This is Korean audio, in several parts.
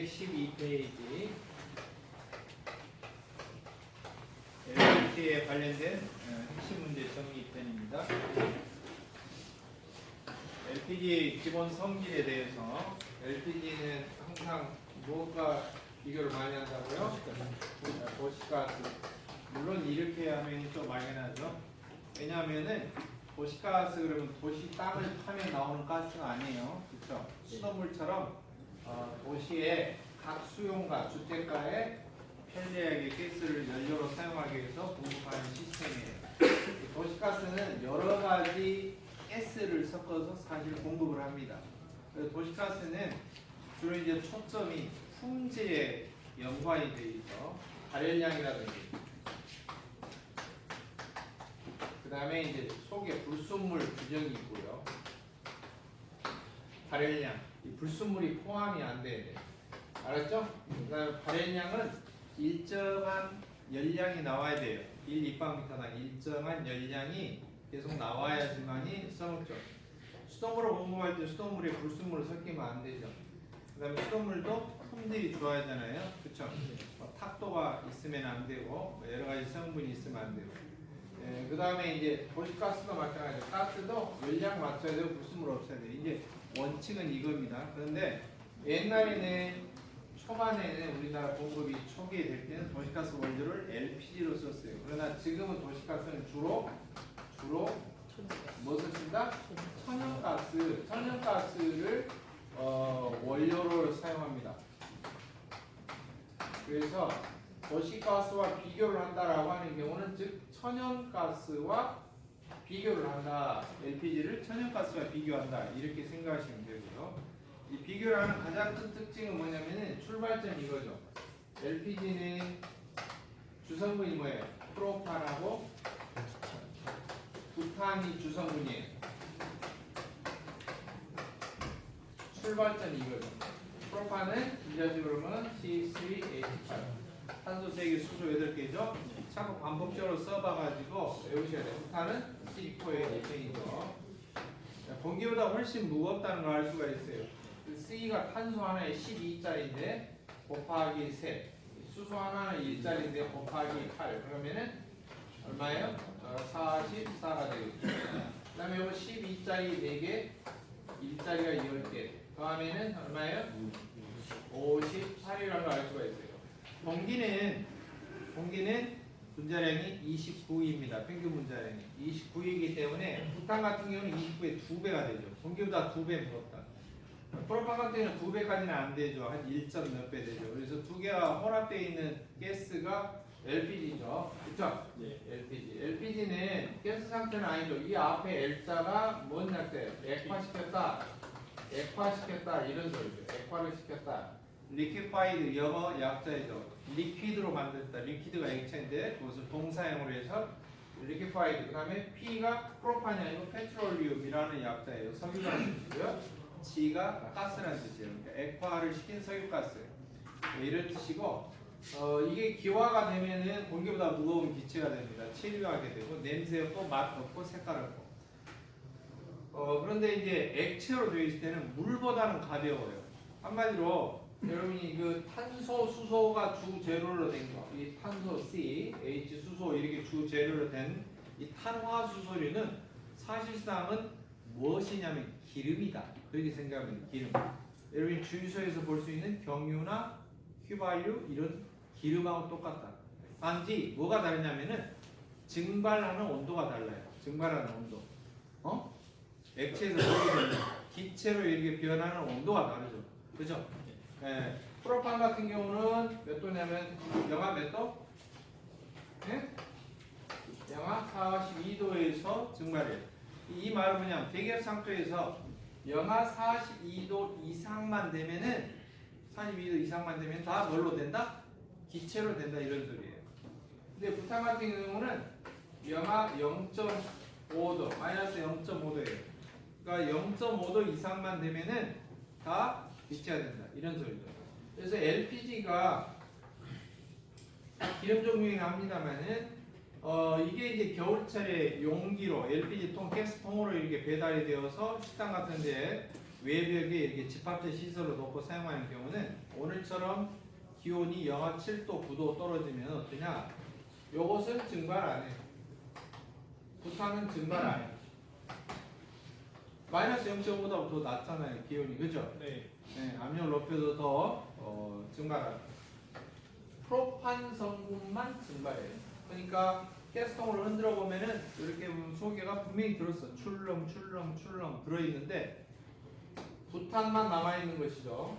12페이지 LPG에 관련된 핵심 문제 정리편입니다. LPG 기본 성질에 대해서 LPG는 항상 뭐가 비교를 많이 한다고요? 도시가스. 물론 이렇게 하면 좀 막연하죠. 왜냐하면은 도시가스 그러면 도시 땅을 파면 나오는 가스가 아니에요. 그렇죠? 수돗물처럼 도시의 각 수용가, 주택가에 편리하게 가스를 연료로 사용하기 위해서 공급하는 시스템이에요. 도시가스는 여러 가지 가스를 섞어서 사실 공급을 합니다. 그래서 도시가스는 주로 이제 초점이 품질에 연관이 되어 있죠. 발열량이라든지, 그 다음에 이제 속에 불순물 규정이 있고요. 발열량, 이 불순물이 포함이 안 돼야 돼요. 알았죠? 그 다음에 발열량은 일정한 열량이 나와야 돼요. 1立方미터당 일정한 열량이 계속 나와야지만이 써먹죠. 수돗물을 공급할 때 수돗물에 불순물을 섞이면 안 되죠. 그 다음에 수돗물도 품질이 좋아야잖아요. 그쵸? 탁도가 있으면 안 되고 여러 가지 성분이 있으면 안 되고. 그 다음에 이제 도시가스도 마찬가지죠. 가스도 열량 맞춰야 되고 불순물 없어야 돼요. 이제 원칙은 이겁니다. 그런데 옛날에는 초반에는 우리나라 공급이 초기에 될 때는 도시가스 원료를 LPG로 썼어요. 그러나 지금은 도시가스는 주로 무엇을 쓴다? 천연가스를 원료로 사용합니다. 그래서 도시가스와 비교를 한다라고 하는 경우는 즉 천연가스와 비교를 한다. LPG를 천연가스와 비교한다. 이렇게 생각하시면 되고요. 이 비교를 하는 가장 큰 특징은 뭐냐면은 출발점이 이거죠. LPG는 주성분이 뭐예요? 프로판하고 부탄이 주성분이에요. 출발점이 이거죠. 프로판은 이자식으로 보면 C3H8 탄소 3개, 수소 8개죠. 자꾸 반복적으로 써봐가지고 외우셔야 돼요. 부탄은 C4H10이죠. 공기보다 훨씬 무겁다는 걸 알 수가 있어요. C가 탄소 하나에 12짜리인데 곱하기 3, 수소 하나는 1짜리인데 곱하기 8 그러면은 얼마예요? 44가 되겠죠. 그 다음에 이거 12짜리 4개, 1짜리가 10개 더하면은 얼마예요? 58이라는 걸 알 수가 있어요. 공기는 분자량이 29입니다. 평균 분자량이 29이기 때문에 부탄 같은 경우는 29의 2배가 되죠. 공기보다 2배 무겁다. 프로판 같은 경우는 2배까지는 안 되죠. 한 1점 몇 배 되죠. 그래서 두 개가 혼합되어 있는 가스가 LPG죠. 그렇죠? 네. LPG는 가스 상태는 아니죠. 이 앞에 L자가 뭔 약자예요? 액화시켰다 이런 소리죠. 액화를 시켰다. 리퀴파이드 영어 약자이죠. 리퀴드로 만들었다. 리퀴드가 액체인데 그것을 동사형으로 해서 리퀴파이드. 그 다음에 P가 프로판이 아니고 페트롤리움이라는 약자예요. 석유라는 뜻이고요. G가 가스라는 뜻이에요. 그러니까 액화를 시킨 석유가스. 이런 뜻이고 이게 기화가 되면은 공기보다 무거운 기체가 됩니다. 체류하게 되고 냄새 없고 맛 없고 색깔 없고. 그런데 이제 액체로 되어 있을 때는 물보다는 가벼워요. 한마디로 여러분이 그 탄소, 수소가 주 재료로 된 거, 이 탄소 C, H 수소 이렇게 주 재료로 된 이 탄화수소류는 사실상은 무엇이냐면 기름이다. 그렇게 생각하면 기름. 여러분이 주유소에서 볼 수 있는 경유나 휘발유 이런 기름하고 똑같다. 단지 뭐가 다르냐면은 증발하는 온도가 달라요. 증발하는 온도. 액체에서 보게 되는 기체로 이렇게 변하는 온도가 다르죠. 그죠? 예. 프로판 같은 경우는 몇 도냐면 영하 몇 도? 예? 영하 42도에서 증발해요. 이 말은 뭐냐면 대기업 상태에서 영하 42도 이상만 되면은 42도 이상만 되면 다 뭘로 된다? 기체로 된다 이런 소리예요. 근데 부탄 같은 경우는 영하 0.5도, 마이너스 0.5도예요. 그러니까 0.5도 이상만 되면은 다 기체가 된다 이런 소리죠. 그래서 LPG가 기름 종류이긴 합니다만은 이게 이제 겨울철에 용기로 LPG 통, 가스통으로 이렇게 배달이 되어서 식당 같은 데 외벽에 이렇게 집합재 시설을 놓고 사용하는 경우는 오늘처럼 기온이 영하 7도, 9도 떨어지면 어떠냐? 요것은 증발 안 해요. 부탄은 증발 안 해요. 마이너스 0.5보다 더 낮잖아요, 기온이. 그죠? 네. 네, 압력을 높여도 더 증발하고. 프로판 성분만 증발해요. 그러니까 가스통을 흔들어 보면은 이렇게 보면 소개가 분명히 들었어. 출렁 들어있는데 부탄만 남아있는 것이죠.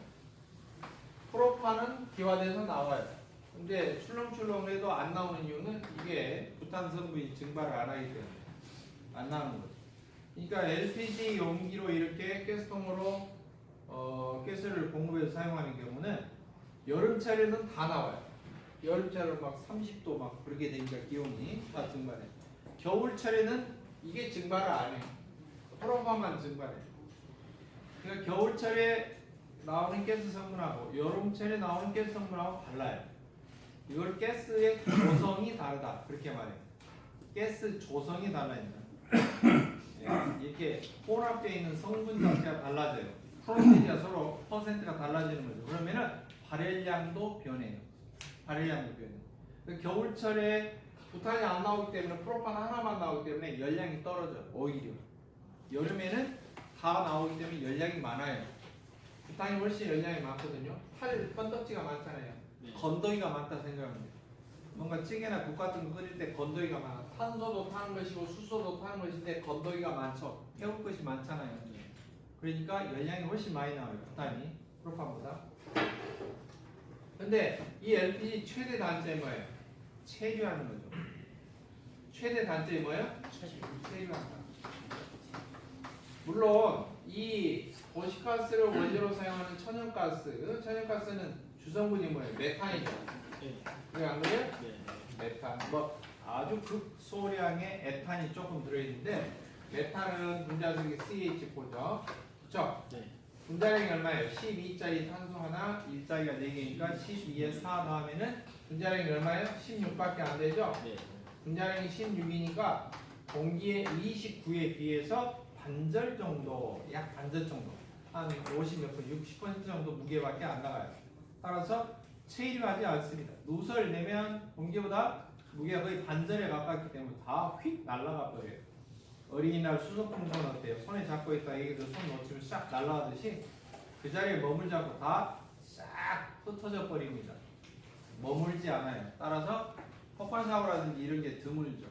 프로판은 기화돼서 나와요. 근데 출렁출렁해도 안 나오는 이유는 이게 부탄 성분이 증발을 안 하기 때문에 안 나오는 거죠. 그러니까 LPG 용기로 이렇게 가스통으로 가스를 공급해서 사용하는 경우는 여름철에는 다 나와요. 여름철은 막 30도 막 그렇게 되니까 기온이 다 증발해. 겨울철에는 이게 증발을 안 해. 프로판만 증발해. 그러니까 겨울철에 나오는 가스 성분하고 여름철에 나오는 가스 성분하고 달라요. 이걸 가스의 조성이 다르다 그렇게 말해요. 가스 조성이 달라진다. 이렇게 혼합되어 있는 성분 자체가 달라져요. 프로세지가 서로 퍼센트가 달라지는 거죠. 그러면은 발열량도 변해요. 발열량도 변해요. 겨울철에 부탄이 안 나오기 때문에 프로판 하나만 나오기 때문에 열량이 떨어져. 오히려 여름에는 다 나오기 때문에 열량이 많아요. 부탄이 훨씬 열량이 많거든요. 팔 건덕지가 많잖아요. 건더기가 많다 생각하면 돼요. 뭔가 찌개나 국 같은 거 끓일 때 건더기가 많아. 탄소도 타는 것이고 수소도 타는 것인데 건더기가 많죠. 태울 것이 많잖아요. 그러니까 열량이 훨씬 많이 나와요. 부탄이 프로판보다. 근데 이 LPG 최대 단점이 뭐예요? 체류하는 거죠. 최대 단점이 뭐예요? 체류한다. 물론 이 도시가스를 원료로 사용하는 천연가스는 주성분이 뭐예요? 메탄이죠. 왜 안 그래요? 메탄. 뭐 아주 극소량의 에탄이 조금 들어있는데 메탄은 분자속이 CH4죠. 그렇죠? 분자량이 얼마예요? 12짜리 탄소 하나, 1짜리가 4개니까 12에 4 더하면은 분자량이 얼마예요? 16밖에 안 되죠? 분자량이 16이니까 공기의 29에 비해서 반절 정도, 약 반절 정도, 한 50몇 분, 60% 정도 무게밖에 안 나가요. 따라서 체류하지 않습니다. 누설 내면 공기보다 무게가 거의 반절에 가깝기 때문에 다 휙 날아가 버려요. 어린이날 수소풍선 어때요? 손에 잡고 있다 얘기도 손 놓치면 싹 날아가듯이 그 자리에 머물지 않고 다 싹 흩어져 버립니다. 머물지 않아요. 따라서 폭발 사고라든지 이런 게 드물죠.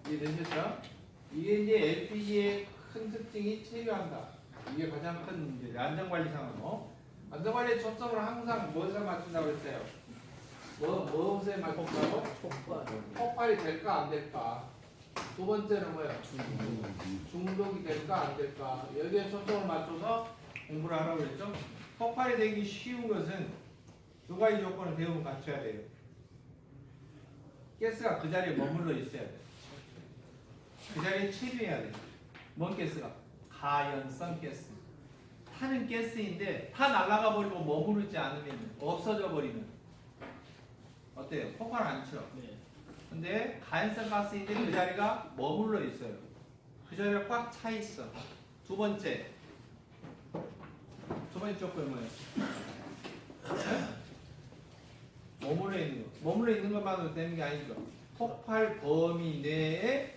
이해되셨죠? 이게 이제 LPG의 큰 특징이 체류한다. 이게 가장 큰 이제 안전관리 상황이고, 안전관리의 초점을 항상 무엇에 맞춘다고 했어요? 무엇에 맞춘다고? 폭발이 될까 안 될까? 두 번째는 뭐예요? 중독이 될까 안 될까? 여기에 초점을 맞춰서 공부를 하라고 그랬죠? 폭발이 되기 쉬운 것은 두 가지 조건을 대부분 갖춰야 돼요. 가스가 그 자리에 머물러 있어야 돼요. 그 자리에 체류해야 돼요. 뭔 가스가? 가연성 가스. 타는 가스인데 다 날아가 버리고 머무르지 않으면 없어져 버리면 어때요? 폭발 안 쳐. 근데 가연성 가스인데 그 자리가 머물러 있어요. 그 자리가 꽉 차 있어. 두 번째 조건이 뭐예요? 머물러 있는 거. 머물러 있는 것만으로 되는 게 아니죠. 폭발 범위 내에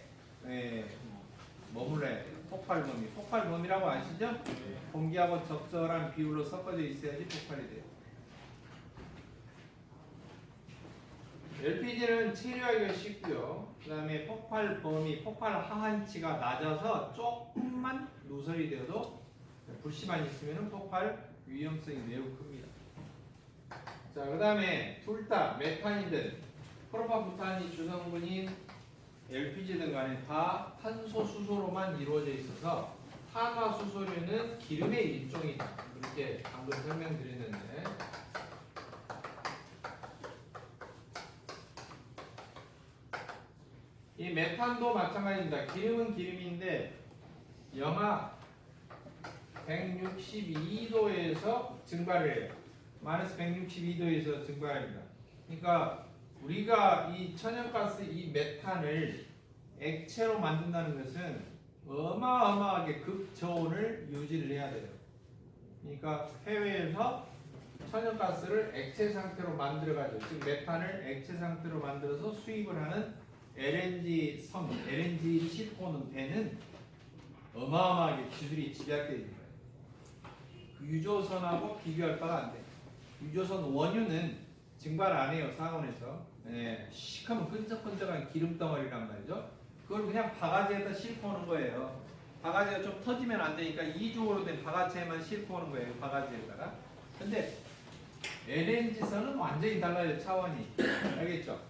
머물러야 돼요. 폭발 범위. 폭발 범위라고 아시죠? 공기하고 적절한 비율로 섞어져 있어야지 폭발이 돼요. LPG는 체류하기가 쉽고요. 그 다음에 폭발 범위, 폭발 하한치가 낮아서 조금만 누설이 되어도 불씨만 있으면 폭발 위험성이 매우 큽니다. 자, 그 다음에 둘 다 메탄이든 프로파부탄이 주성분인 LPG든 간에 다 탄소 수소로만 이루어져 있어서 탄화수소류는 기름의 일종이다. 그렇게 방금 설명드렸는데 이 메탄도 마찬가지입니다. 기름은 기름인데 영하 162도에서 증발을 해요. 마이너스 162도에서 증발합니다. 그러니까 우리가 이 천연가스 이 메탄을 액체로 만든다는 것은 어마어마하게 극저온을 유지를 해야 돼요. 그러니까 해외에서 천연가스를 액체 상태로 만들어가지고 즉 메탄을 액체 상태로 만들어서 수입을 하는 LNG 선, LNG 싣고는 배는 어마어마하게 기술이 집약되어 있는 거예요. 그 유조선하고 비교할 바가 안 돼. 유조선 원유는 증발 안 해요, 상온에서. 시커먼 끈적끈적한 기름덩어리란 말이죠. 그걸 그냥 바가지에다 싣고 오는 거예요. 바가지가 좀 터지면 안 되니까 이중으로 된 바가지에만 싣고 오는 거예요, 바가지에다가. 근데 LNG선은 완전히 달라요, 차원이. 알겠죠?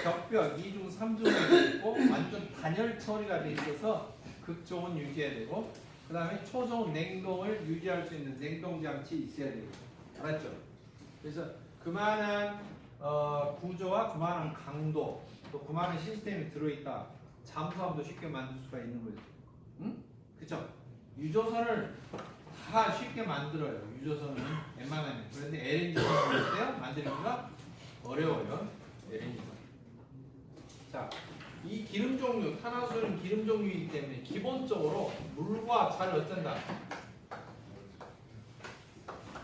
격벽 2중, 3중으로 있고 완전 단열 처리가 돼 있어서 극저온 유지해야 되고 그 다음에 초저온 냉동을 유지할 수 있는 냉동장치 있어야 되고 알았죠? 그래서 그만한 구조와 그만한 강도 또 그만한 시스템이 들어있다. 잠수함도 쉽게 만들 수가 있는 거죠. 응? 그쵸? 유조선을 다 쉽게 만들어요. 유조선은 웬만하면. 그런데 LNG선을 어때요? 만들기가 어려워요. LNG선. 자, 이 기름 종류, 탄화수소는 기름 종류이기 때문에 기본적으로 물과 잘 어쩐다?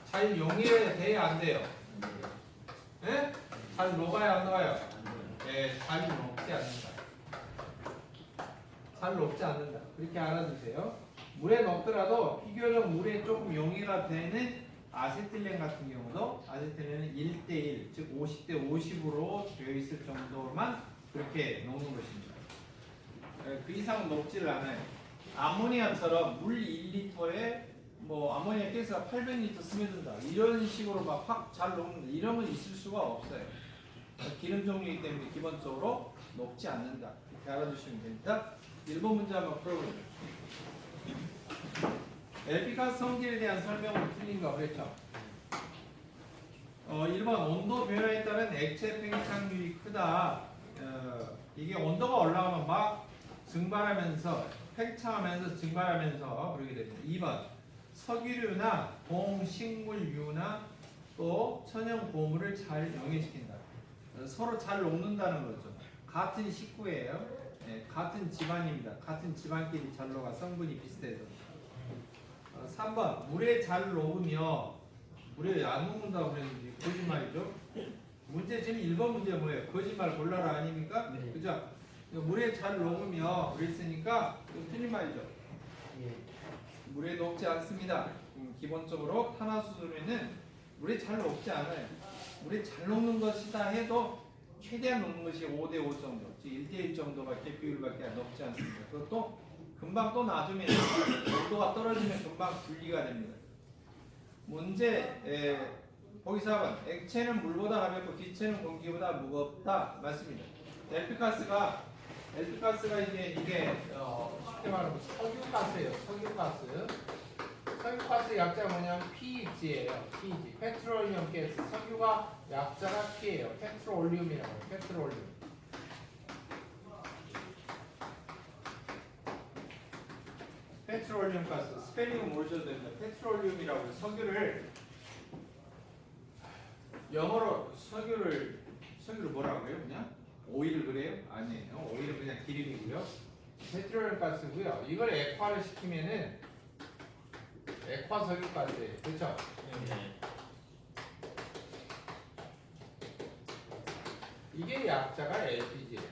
잘 용해돼야 안 돼요. 예? 잘 녹아야 안 녹아요? 예, 잘 녹지 않는다. 잘 녹지 않는다. 그렇게 알아두세요. 물에 녹더라도 비교적 물에 조금 용해가 되는 아세틸렌 같은 경우도 아세틸렌은 1대1, 즉 50대 50으로 되어 있을 정도만 그렇게 녹는 것입니다. 그 이상은 녹지를 않아요. 아모니아처럼 물 1리터에 뭐 아모니아 가스가 800리터 스며든다. 이런 식으로 막 확 잘 녹는다. 이런 건 있을 수가 없어요. 기름 종류이기 때문에 기본적으로 녹지 않는다. 이렇게 알아두시면 됩니다. 1번 문제 한번 풀어보죠. LP가스 성질에 대한 설명으로 틀린 거 그랬죠? 1번 온도 변화에 따른 액체 팽창률이 크다. 이게 온도가 올라가면 막 증발하면서 팽창하면서 증발하면서 그러게 됩니다. 2번 석유류나 동식물유나 또 천연 고물을 잘 용해시킨다. 서로 잘 녹는다는 거죠. 같은 식구예요. 같은 집안입니다. 같은 집안끼리 잘 녹아 성분이 비슷해서. 3번 물에 잘 녹으며 물에 안 녹는다고 그랬는데 거짓말이죠. 문제 지금 1번 문제 뭐예요? 거짓말 골라라 아닙니까? 네. 그죠? 물에 잘 녹으며 그랬으니까 틀린 말이죠. 예. 물에 녹지 않습니다. 기본적으로 탄화수소는 물에 잘 녹지 않아요. 물에 잘 녹는 것이다 해도 최대한 녹는 것이 5대5 정도, 즉 1대1 정도밖에 비율밖에 녹지 않습니다. 그것도 금방 또 놔두면 온도가 떨어지면 금방 분리가 됩니다. 문제 보기 4번 액체는 물보다 가볍고 기체는 공기보다 무겁다 맞습니다. LP가스가 이게 쉽게 말하면 석유가스예요. 석유가스 약자가 뭐냐면 PEG예요. PEG. 페트롤리움 가스. 석유가 약자가 P예요. 페트롤리움이라고 해요. 페트롤리움. 페트롤리움 가스. 스펠링은 모르셔도 됩니다. 페트롤리움이라고 해요. 석유를 영어로 석유를 뭐라고 해요? 그냥 오일을 그래요? 아니에요. 오일은 그냥 기름이고요. 페트롤리움 가스고요. 이걸 액화를 시키면은 액화 석유가스예요. 그렇죠? 네. 이게 약자가 LPG예요.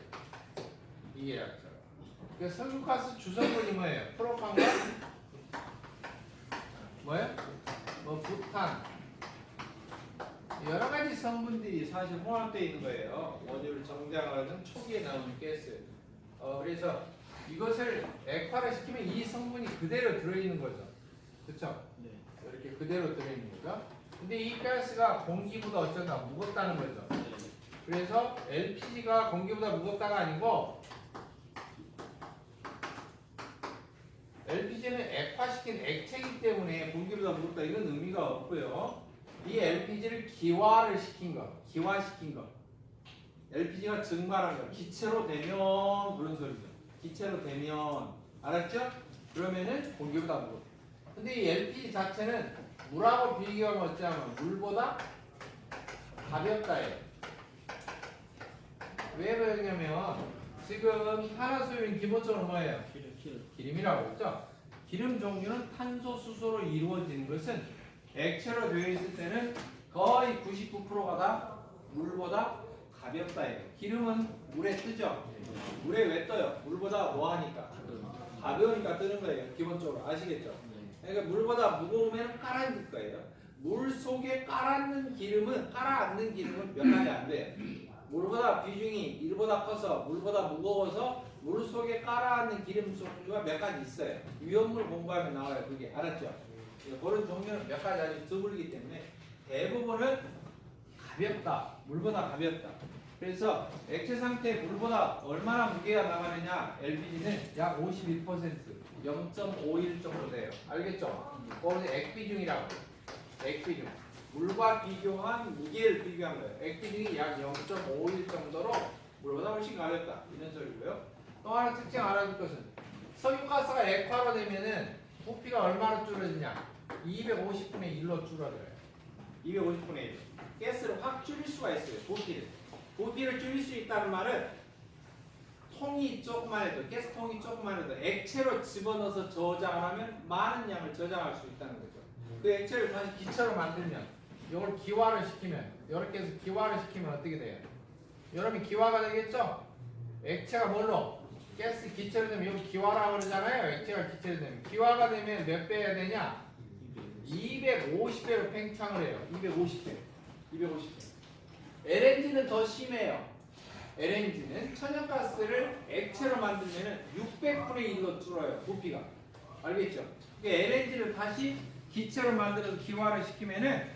이게 약자가. 그 석유가스 주성분이 뭐예요? 프로판과 뭐예요? 뭐 부탄. 여러 가지 성분들이 사실 혼합되어 있는 거예요. 원유를 정장하는 초기에 나오는 가스. 그래서 이것을 액화를 시키면 이 성분이 그대로 들어있는 거죠. 그렇죠? 네. 이렇게 그대로 들어있는 거죠. 근데 이 가스가 공기보다 어쩐다 무겁다는 거죠. 네. 그래서 LPG가 공기보다 무겁다가 아니고 LPG는 액화시킨 액체이기 때문에 공기보다 무겁다 이런 의미가 없고요. 이 LPG를 기화시킨 거. LPG가 증발한 거. 기체로 되면 그런 소리죠. 기체로 되면 알았죠? 그러면은 공기보다 무겁다. 근데 이 LPG 자체는 물하고 비교하면 어쩌면 물보다 가볍다예요. 왜 그러냐면 지금 탄화수소는 기본적으로 뭐예요? 기름이라고 했죠. 기름 종류는 탄소, 수소로 이루어지는 것은 액체로 되어 있을 때는 거의 99%가 다 물보다 가볍다예요. 기름은 물에 뜨죠. 물에 왜 떠요? 물보다 뭐하니까? 가벼우니까 뜨는 거예요. 기본적으로 아시겠죠? 그러니까 물보다 무거우면 깔아앉을 거예요. 물 속에 깔아앉는 기름은 몇 가지 안 돼요. 물보다 비중이 1보다 커서 물보다 무거워서 물 속에 깔아앉는 기름 종류가 몇 가지 있어요. 위험물 공부하면 나와요. 그게 알았죠? 그런 종류는 몇 가지 아주 드물기 때문에 대부분은 가볍다. 물보다 가볍다. 그래서 액체 상태에 물보다 얼마나 무게가 나가느냐? LPG는 약 51%, 0.51 정도 돼요. 알겠죠? 그거는 액비중이라고 해요. 액비중. 물과 비교한 무게를 비교한 거예요. 액비중이 약 0.51 정도로 물보다 훨씬 가볍다. 이런 소리고요. 또 하나 특징 알아둘 것은 석유가스가 액화로 되면은 부피가 얼마나 줄어드냐? 250분의 1로 줄어들어요. 250분의 1. 가스를 확 줄일 수가 있어요. 부피를 줄일 수 있다는 말은 통이 조금만 해도, 가스통이 조금만 해도 액체로 집어넣어서 저장을 하면 많은 양을 저장할 수 있다는 거죠. 그 액체를 다시 기체로 만들면, 이걸 기화를 시키면, 이렇게 해서 기화를 시키면 어떻게 돼요? 여러분 기화가 되겠죠? 액체가 뭘로? 가스 기체로 되면 여기 기화라고 그러잖아요. 액체가 기체로 되면. 기화가 되면 몇 배 해야 되냐? 250배로 팽창을 해요. 250배. LNG는 더 심해요. LNG는 천연가스를 액체로 만들면 600분의 1로 줄어요. 부피가. 알겠죠? 그러니까 LNG를 다시 기체로 만들어서 기화를 시키면은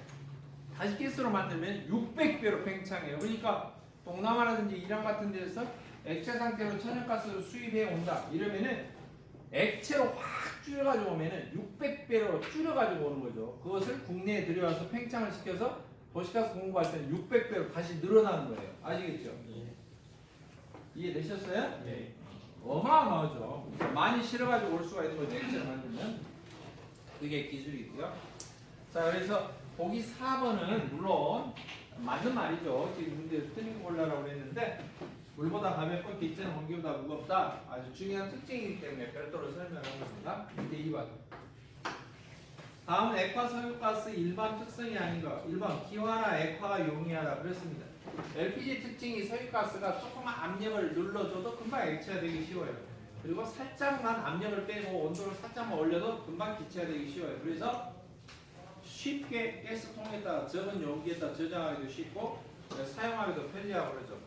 다시 가스로 만들면 600배로 팽창해요. 그러니까 동남아라든지 이란 같은 데서 액체 상태로 천연가스를 수입해 온다. 이러면은 액체로 확 줄여가지고 오면은 600배로 줄여가지고 오는 거죠. 그것을 국내에 들여와서 팽창을 시켜서 도시가스 공급할 때는 600배로 다시 늘어나는 거예요. 아시겠죠? 이해되셨어요? 네. 어마어마하죠. 많이 실어가지고 올 수가 있는 거죠. 액체를 만들면. 그게 기술이고요. 자, 그래서 보기 4번은 물론 맞는 말이죠. 지금 문제 틀린 거 보려고 했는데 물보다 가볍고 기체는 공기보다 무겁다. 아주 중요한 특징이기 때문에 별도로 설명하겠습니다. 이제 2번. 다음은 액화 석유가스 일반 특성이 아닌 것. 1번 기화나 액화가 용이하다. 그렇습니다. LPG 특징이 석유가스가 조금만 압력을 눌러줘도 금방 액체가 되기 쉬워요. 그리고 살짝만 압력을 빼고 온도를 살짝만 올려도 금방 기체가 되기 쉬워요. 그래서 쉽게 가스통에다가 적은 용기에다 저장하기도 쉽고 사용하기도 편리하고 그러죠.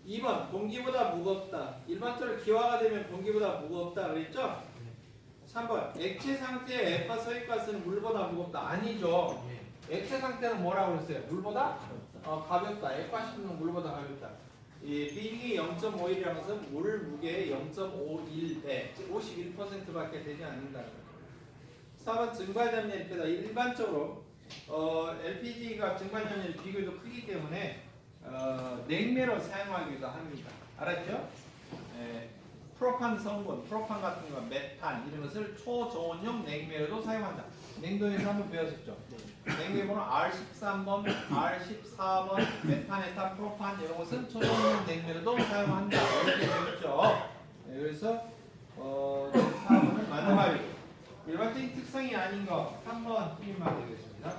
2번 공기보다 무겁다. 일반적으로 기화가 되면 공기보다 무겁다 그랬죠? 3번 액체 상태의 액화 석유가스는 물보다 무겁다. 아니죠. 액체 상태는 뭐라고 그랬어요? 물보다 가볍다. 액화시키는 물보다 가볍다. 이 비중이 0.51이라는 것은 물 무게의 0.51배, 51%밖에 되지 않는다는 거예요. 4번 증발점열이 크다. 일반적으로 LPG가 증발점열이 비교적 크기 때문에 냉매로 사용하기도 합니다. 알았죠? 프로판 성분, 프로판 같은 거, 메탄 이런 것을 초저온용 냉매로도 사용한다. 냉동에서 한번 배웠었죠. 냉매 번호 R13번, R14번, 메탄에탄, 프로판 이런 것은 초저온용 냉매로도 사용한다. 이렇게 되었죠. 그래서 4번은 맞는 말이고 일반적인 특성이 아닌 거 3번 틀린말 되겠습니다.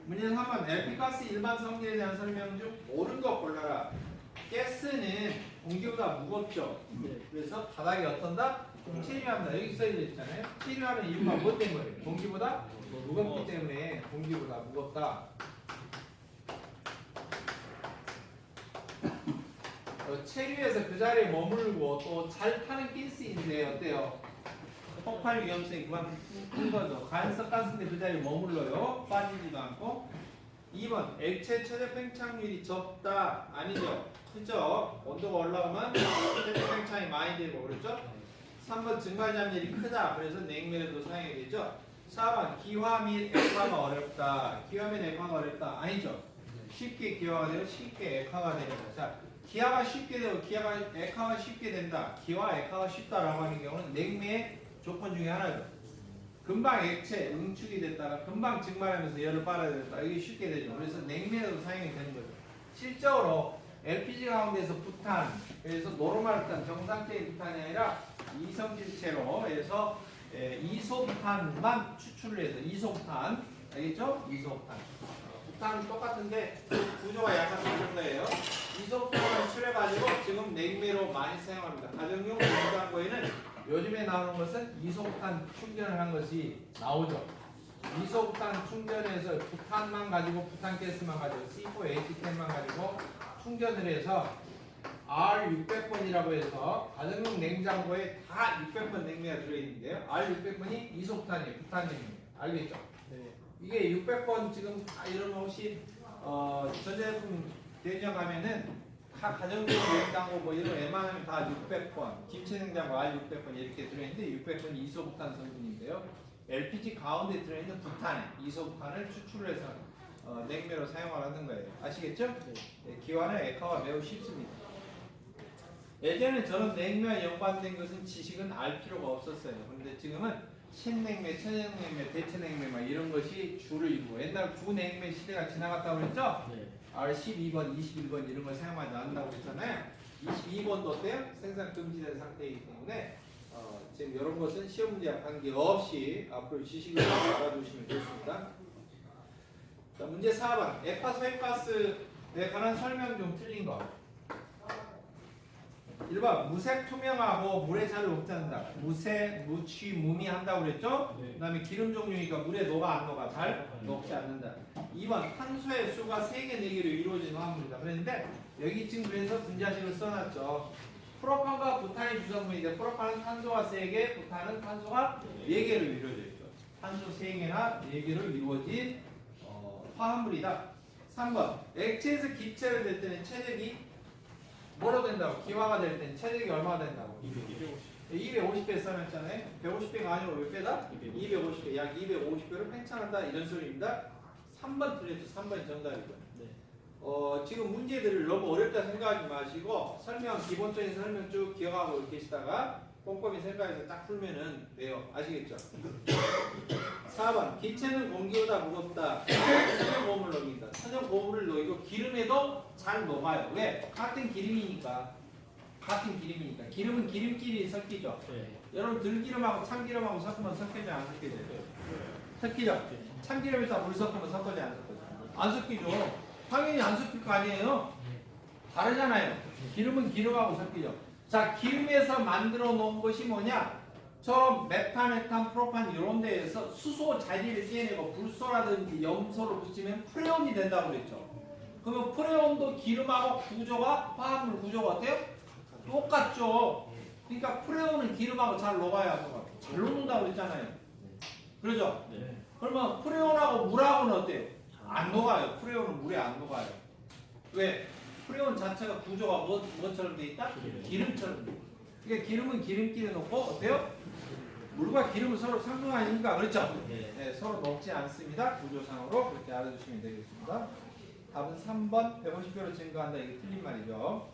문제 3번 LP가스 일반 성질에 대한 설명 중 옳은 거 골라라. 가스는 공기보다 무겁죠. 그래서 바닥에 어떤다? 체류한다. 여기 써져 있잖아요. 체류하는 이유가 뭐 때문에? 공기보다 무겁기 때문에 공기보다 무겁다. 체류해서 그 자리에 머물고 또 잘 타는 가스인데 어때요? 폭발 위험성이 그만큼 큰 거죠. 간섭가스인데 그 자리에 머물러요. 빠지지도 않고. 2번 액체 최대 팽창률이 적다. 아니죠. 크죠. 온도가 올라오면 최대 팽창이 많이 되고 그렇죠. 3번 증발점열이 크다. 그래서 냉매로도 사용이 되죠. 4번 기화 및 액화가 어렵다. 기화 및 액화가 어렵다. 아니죠. 쉽게 기화가 되고 쉽게 액화가 됩니다. 자, 기화가 쉽게 되고 액화가 쉽게 된다. 기화, 액화가 쉽다라고 하는 경우는 냉매의 조건 중에 하나죠. 금방 액체, 응축이 됐다가 금방 증발하면서 열을 빨아야 된다. 이게 쉽게 되죠. 그래서 냉매에도 사용이 되는 거죠. 실적으로 LPG 가운데서 부탄, 그래서 노르말 부탄, 정상적인 부탄이 아니라 이성질체로 해서 이소부탄만 추출을 해서 이소부탄, 알겠죠? 이소부탄. 부탄은 똑같은데 구조가 약간 다른 거예요. 이소부탄을 추출해가지고 지금 냉매로 많이 사용합니다. 가정용 냉장고에는 요즘에 나오는 것은 이소부탄 충전을 한 것이 나오죠. 이소부탄 충전해서 부탄만 가지고 부탄가스만 가지고 C4H10만 가지고 충전을 해서 R600번이라고 해서 가정용 냉장고에 다 600번 냉매가 들어있는데요. R600번이 이소부탄이에요. 부탄 냉매. 알겠죠? 네. 이게 600번 지금 다 이러면 혹시 전자제품 대리점 가면은 다 가정용 냉장고 뭐 이런 웬만하면 다 600번, 김치 냉장고 R600번 이렇게 들어있는데 600번이 이소부탄 성분인데요. LPG 가운데 들어있는 부탄에 이소부탄을 추출해서 냉매로 사용하는 거예요. 아시겠죠? 네, 기와는 액화가 매우 쉽습니다. 예전에 저런 냉매와 연관된 것은 지식은 알 필요가 없었어요. 그런데 지금은 신냉매, 천연냉매, 대체냉매 막 이런 것이 주를 이루고 옛날 구냉매 시대가 지나갔다고 그랬죠? 네. R12번, 21번 이런 걸 사용하지 않는다고 그랬잖아요. 22번도 어때요? 생산 금지된 상태이기 때문에 지금 이런 것은 시험 문제와 관계없이 앞으로 지식을 알아두시면 좋습니다. 자, 문제 4번. 액화 소액가스에 관한 설명 좀 틀린 거. 1번 무색 투명하고 물에 잘 녹지 않는다. 무색, 무취, 무미한다고 그랬죠? 네. 그 다음에 기름 종류니까 물에 녹아 안 녹아? 잘 녹지 않는다. 2번 탄소의 수가 3개, 4개로 이루어진 화합물이다. 그랬는데 여기 지금 그래서 분자식을 써놨죠. 프로판과 부탄이 주성분인데 프로판은 탄소가 3개, 부탄은 탄소가 4개로 이루어져 있죠. 탄소 3개나 4개로 이루어진 화합물이다. 3번 액체에서 기체를 될 때는 체력이 뭐로 된다고? 기화가 될 때는 체력이 얼마나 된다고? 250배 써놨잖아요. 150배가 아니고 몇 배다? 250배. 약 250배로 팽창한다. 이런 소리입니다. 3번 틀렸죠. 3번이 정답이고요. 네. 지금 문제들을 너무 어렵다 생각하지 마시고 기본적인 설명 쭉 기억하고 계시다가 꼼꼼히 생각해서 딱 풀면은 돼요. 아시겠죠? 4번 기체는 공기보다 무겁다. 천연 고물을 녹인다. 천연 고물을 녹이고 기름에도 잘 녹아요. 왜? 같은 기름이니까. 기름은 기름끼리 섞이죠. 네. 여러분 들기름하고 참기름하고 섞으면 섞이죠? 안 섞이죠? 섞이죠? 참기름에다 물 섞으면 섞어져 안 섞어져? 안 섞이죠. 당연히 안 섞일 거 아니에요? 다르잖아요. 기름은 기름하고 섞이죠. 자, 기름에서 만들어 놓은 것이 뭐냐? 처럼 메탄, 에탄, 프로판 이런 데에서 수소 자리를 떼내고 불소라든지 염소를 붙이면 프레온이 된다고 그랬죠. 그러면 프레온도 기름하고 구조가 화합물 구조가 어때요? 똑같죠. 그러니까 프레온은 기름하고 잘 녹아야 안 녹아요. 잘 녹는다고 그랬잖아요. 그러죠? 네. 그러면 프레온하고 물하고는 어때요? 안 녹아요. 프레온은 물에 안 녹아요. 왜? 프레온 자체가 구조가 뭐처럼 돼 있다? 기름처럼 돼 있다. 그러니까 기름은 기름끼리 녹고 어때요? 물과 기름은 서로 상등하니까 그렇죠? 네, 서로 녹지 않습니다. 구조상으로 그렇게 알아두시면 되겠습니다. 답은 3번 150배로 증가한다. 이게 틀린 말이죠.